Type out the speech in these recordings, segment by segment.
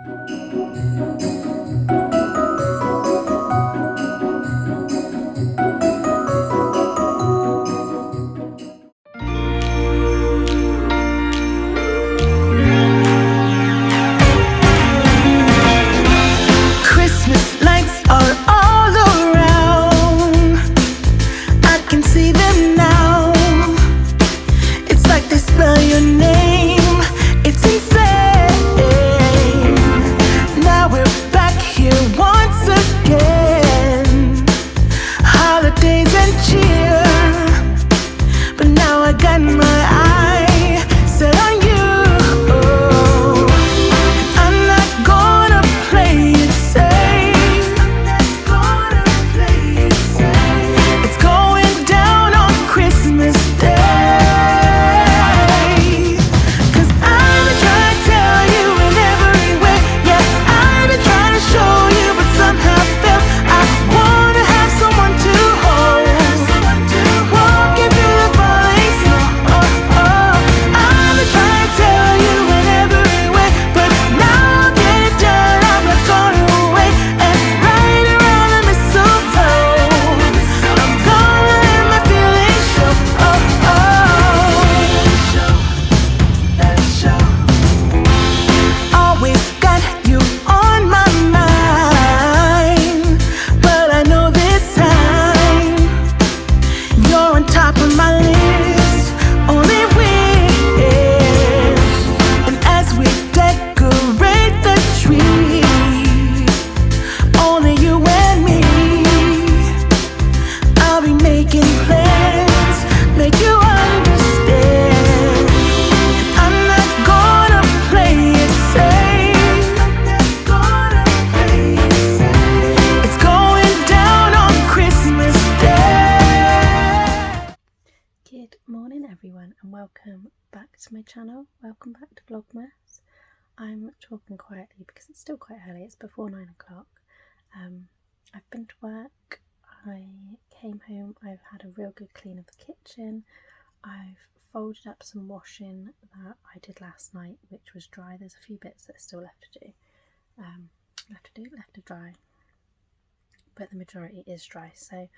Christmas lights are all around. I can see them now. It's like they spell your name. It's insane. Now we're back here once again. Holidays and cheer. But now I got my eye set on you. I'm not gonna play it safe. It's going down on Christmas Day. 'Cause I've been trying to tell you in every way. Yeah, I've been trying to show you, but somehow failed. I wanna have someone to hold. Walking through the falling snow. I've been trying to tell you in every way, but now I'll get it done. I'm not gonna wait. And right around the mistletoe, I'm gonna let my feelings show. Always got you on my mind, but I know this time you're on top of my list. Only wish. And as we decorate the tree, only you and me, I'll be making plans, make you understand. I'm not gonna play it safe. It's going down on Christmas Day. Good morning everyone, and welcome back to my channel. Welcome back to Vlogmas. I'm talking quietly because it's still quite early. It's before 9 o'clock. I've been to work. I came home. I've had a real good clean of the kitchen. I've folded up some washing that I did last night, which was dry. There's a few bits that are still left to do. Left to dry, but the majority is dry. So I'm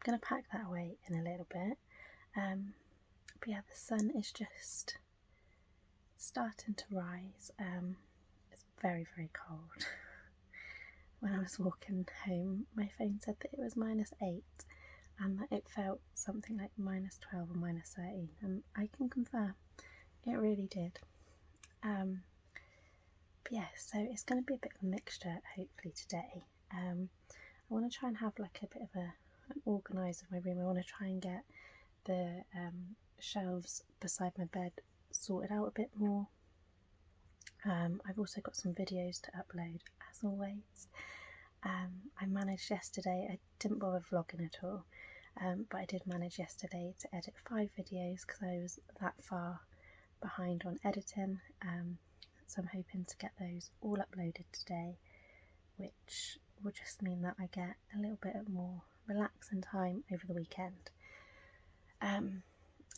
going to pack that away in a little bit. But yeah, the sun is just starting to rise. It's very, very cold. When I was walking home, my phone said that it was -8 and that it felt something like -12 or -13, and I can confirm it really did. But yeah, so it's going to be a bit of a mixture hopefully today. I want to try and have like a bit of an organise of my room. I want to try and get the shelves beside my bed sorted out a bit more. I've also got some videos to upload as always. I managed yesterday, I didn't bother vlogging at all, but I did manage yesterday to edit 5 videos because I was that far behind on editing. So I'm hoping to get those all uploaded today, which will just mean that I get a little bit more relaxing time over the weekend.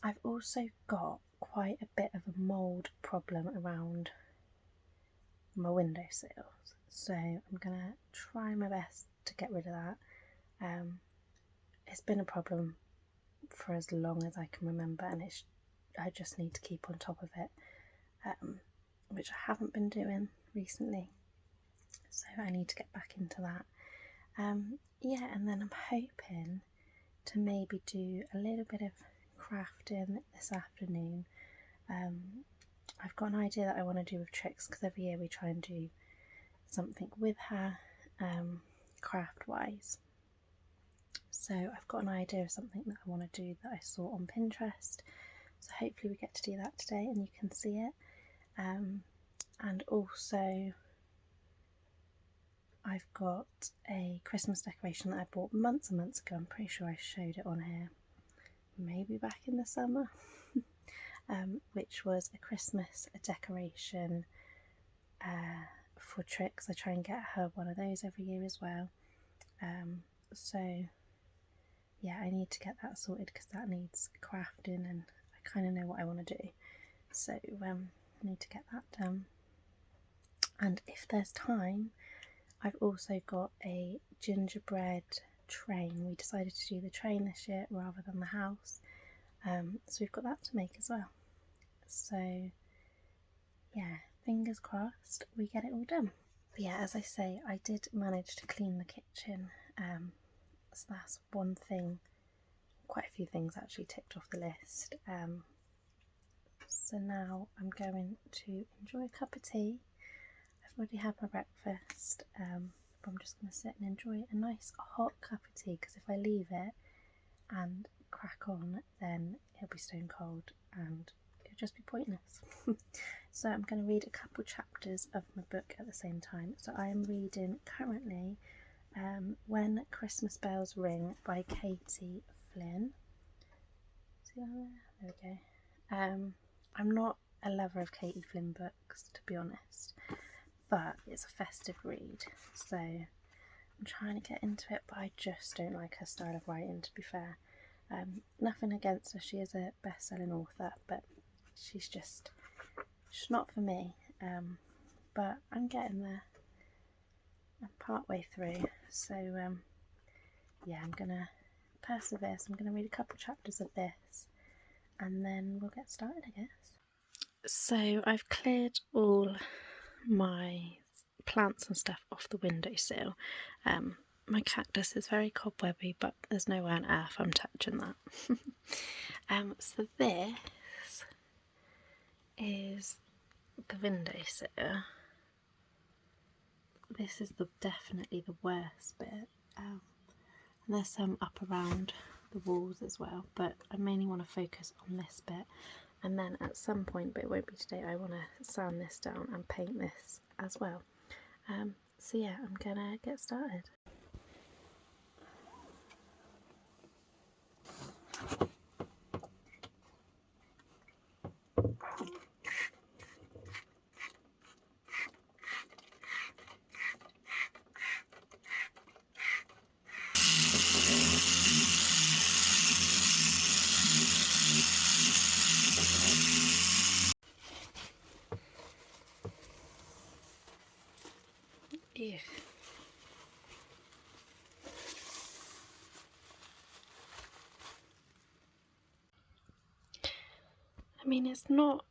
I've also got quite a bit of a mould problem around my windowsills, so I'm gonna try my best to get rid of that. It's been a problem for as long as I can remember, and I just need to keep on top of it, which I haven't been doing recently, so I need to get back into that. Yeah, and then I'm hoping to maybe do a little bit of crafting this afternoon. I've got an idea that I want to do with Trix, because every year we try and do something with her, craft wise. So I've got an idea of something that I want to do that I saw on Pinterest, so hopefully we get to do that today and you can see it. And also I've got a Christmas decoration that I bought months and months ago. I'm pretty sure I showed it on here, maybe back in the summer, which was a Christmas decoration for Trix. I try and get her one of those every year as well. So yeah, I need to get that sorted because that needs crafting and I kind of know what I want to do. So I need to get that done. And if there's time, I've also got a gingerbread train. We decided to do the train this year rather than the house, so we've got that to make as well. So yeah, fingers crossed we get it all done. But yeah, as I say, I did manage to clean the kitchen, so that's one thing, quite a few things actually ticked off the list. So now I'm going to enjoy a cup of tea. I've already had my breakfast, but I'm just going to sit and enjoy a nice hot cup of tea, because if I leave it and crack on, then it'll be stone cold and it'll just be pointless. So I'm going to read a couple chapters of my book at the same time. So I am reading currently When Christmas Bells Ring by Katie Flynn. See that there? There we go. I'm not a lover of Katie Flynn books, to be honest, but it's a festive read, so I'm trying to get into it, but I just don't like her style of writing, to be fair. Nothing against her, she is a best-selling author, but she's not for me. But I'm getting there. I'm part way through, so yeah, I'm gonna persevere. So I'm gonna read a couple chapters of this and then we'll get started, I guess. So I've cleared all my plants and stuff off the windowsill. My cactus is very cobwebby, but there's no way on earth I'm touching that. So this is the windowsill. This is definitely the worst bit. And there's some up around the walls as well, but I mainly want to focus on this bit. And then at some point, but it won't be today, I want to sand this down and paint this as well. So yeah, I'm gonna get started. Yeah. I mean, it's not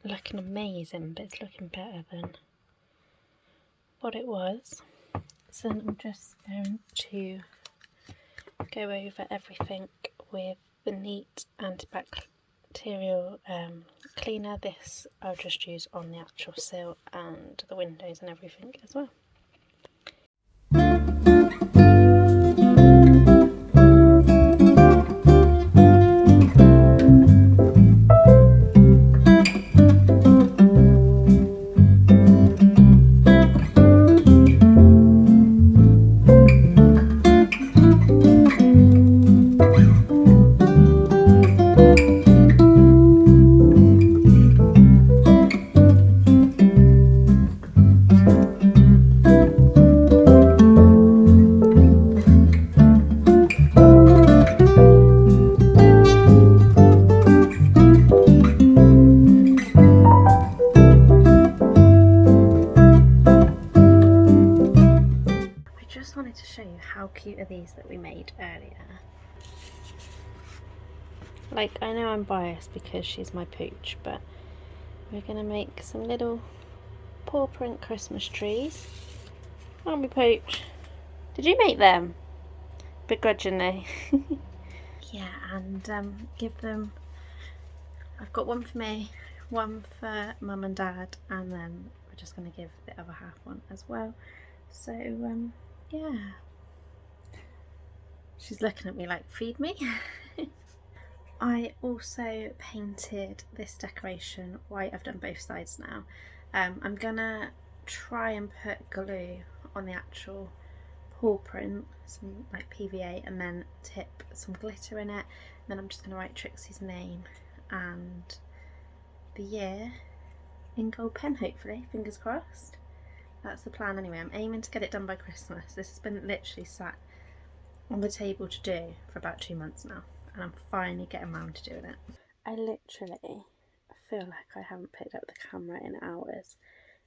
looking amazing, but it's looking better than what it was. So I'm just going to go over everything with the Neat antibacterial cleaner. This I'll just use on the actual sill and the windows and everything as well. Wanted to show you how cute are these that we made earlier. Like, I know I'm biased because she's my pooch, but we're gonna make some little paw print Christmas trees. Aren't we, pooch? Did you make them? Begrudgingly. Yeah, and give them, I've got one for me, one for mum and dad, and then we're just gonna give the other half one as well. So yeah, she's looking at me like, feed me. I also painted this decoration white. I've done both sides now. I'm gonna try and put glue on the actual paw print, some like PVA, and then tip some glitter in it. And then I'm just gonna write Trixie's name and the year in gold pen, hopefully, fingers crossed. That's the plan anyway. I'm aiming to get it done by Christmas. This has been literally sat on the table to do for about 2 months now, and I'm finally getting around to doing it. I literally feel like I haven't picked up the camera in hours,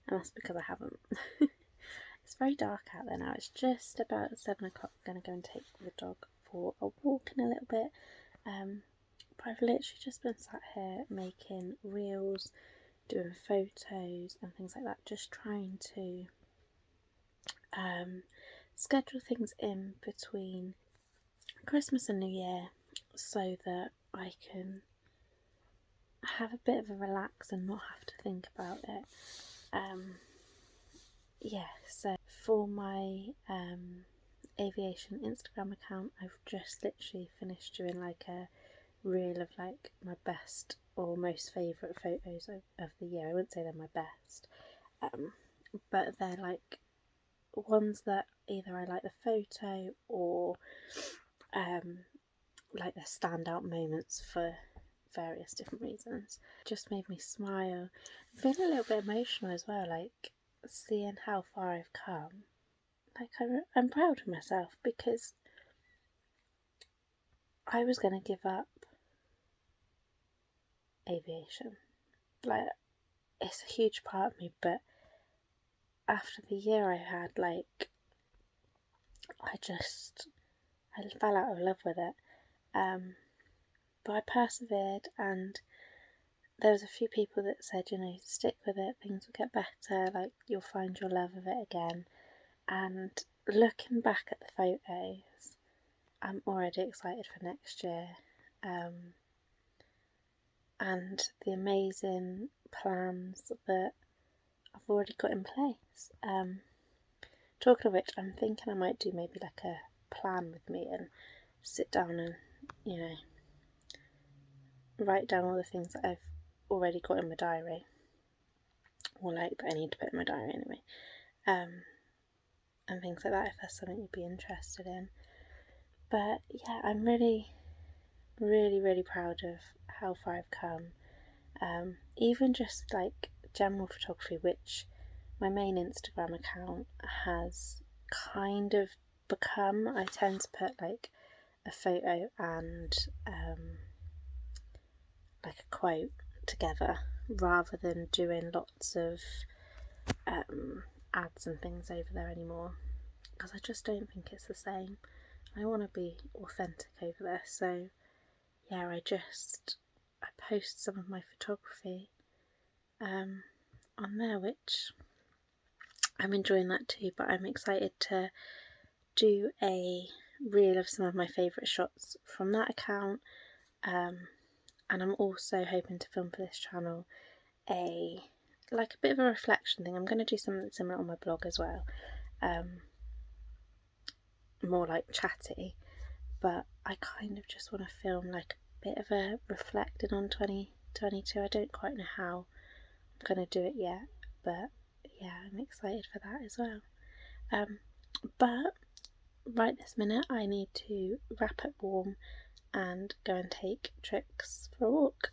and that's because I haven't. It's very dark out there now. It's just about 7 o'clock. I'm going to go and take the dog for a walk in a little bit. But I've literally just been sat here making reels, doing photos and things like that, just trying to schedule things in between Christmas and New Year so that I can have a bit of a relax and not have to think about it. So for my aviation Instagram account, I've just literally finished doing like a reel of like my best or most favourite photos of the year. I wouldn't say they're my best, but they're like ones that either I like the photo or like the standout moments for various different reasons. It just made me smile. I'm feeling a little bit emotional as well, like seeing how far I've come. Like I'm proud of myself because I was going to give up aviation. Like, it's a huge part of me, but after the year I had, like, I fell out of love with it. But I persevered, and there was a few people that said, you know, stick with it, things will get better, like, you'll find your love of it again. And looking back at the photos, I'm already excited for next year. And the amazing plans that I've already got in place. Talking of which, I'm thinking I might do maybe like a plan with me and sit down and, you know, write down all the things that I've already got in my diary, or like that I need to put in my diary anyway, and things like that, if that's something you'd be interested in. But yeah, I'm really, really, really proud of how far I've come. Even just like general photography, which my main Instagram account has kind of become. I tend to put like a photo and like a quote together rather than doing lots of ads and things over there anymore, because I just don't think it's the same. I want to be authentic over there. So yeah, I post some of my photography on there, which I'm enjoying that too, but I'm excited to do a reel of some of my favourite shots from that account, and I'm also hoping to film for this channel a bit of a reflection thing. I'm going to do something similar on my blog as well, more like chatty, but I kind of just want to film like a bit of a reflecting on 2022. I don't quite know how I'm going to do it yet, but yeah, I'm excited for that as well. But right this minute I need to wrap up warm and go and take Trix for a walk.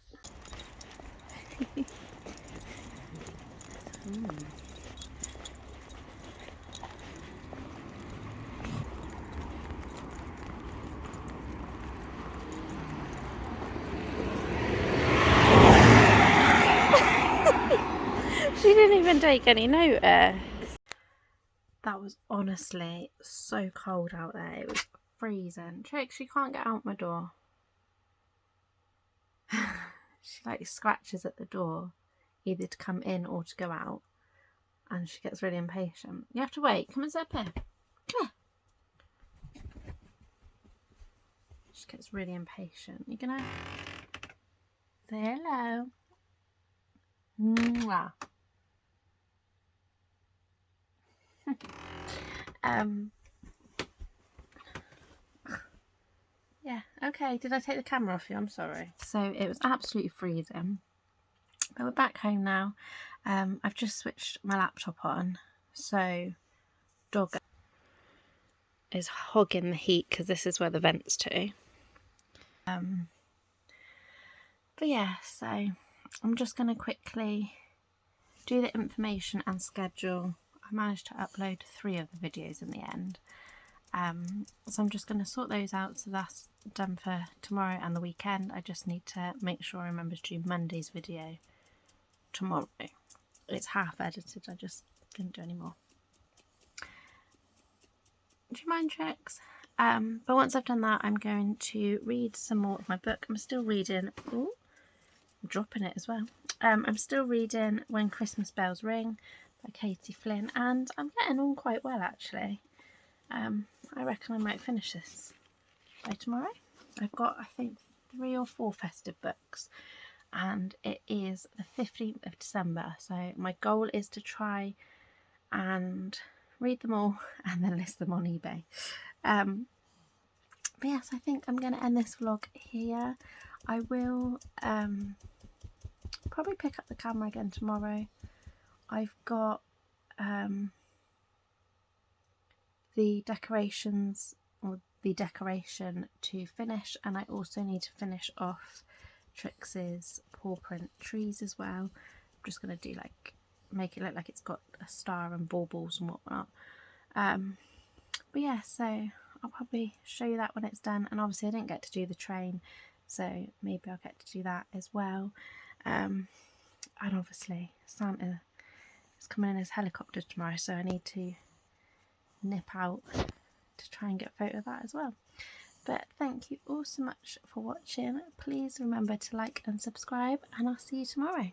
She didn't even take any notice. That was honestly so cold out there. It was freezing. Trix, you can't get out my door. She like scratches at the door, either to come in or to go out, and she gets really impatient. You have to wait. Come and sit up here. Come here. She gets really impatient. You're gonna say hello. Mwah. Yeah, okay, did I take the camera off you? I'm sorry. So it was absolutely freezing, but we're back home now. I've just switched my laptop on, so dog is hogging the heat because this is where the vent's to. But yeah, so I'm just going to quickly do the information and schedule. I managed to upload 3 of the videos in the end. So I'm just going to sort those out, so that's done for tomorrow and the weekend. I just need to make sure I remember to do Monday's video tomorrow. it's half edited. I just didn't do any more. Do you mind tricks? But once I've done that, I'm going to read some more of my book. I'm still reading. Ooh, I'm dropping it as well. I'm still reading When Christmas Bells Ring by Katie Flynn, and I'm getting on quite well actually. I reckon I might finish this by tomorrow. I've got, I think, 3 or 4 festive books, and it is the 15th of December, so my goal is to try and read them all and then list them on eBay. But yes, I think I'm going to end this vlog here. I will probably pick up the camera again tomorrow. I've got the decorations, or the decoration to finish, and I also need to finish off Trix's paw print trees as well. I'm just going to do like, make it look like it's got a star and baubles and whatnot. But yeah, so I'll probably show you that when it's done, and obviously I didn't get to do the train, so maybe I'll get to do that as well. And obviously Santa is coming in his helicopter tomorrow, so I need to nip out to try and get a photo of that as well. But thank you all so much for watching. Please remember to like and subscribe, and I'll see you tomorrow.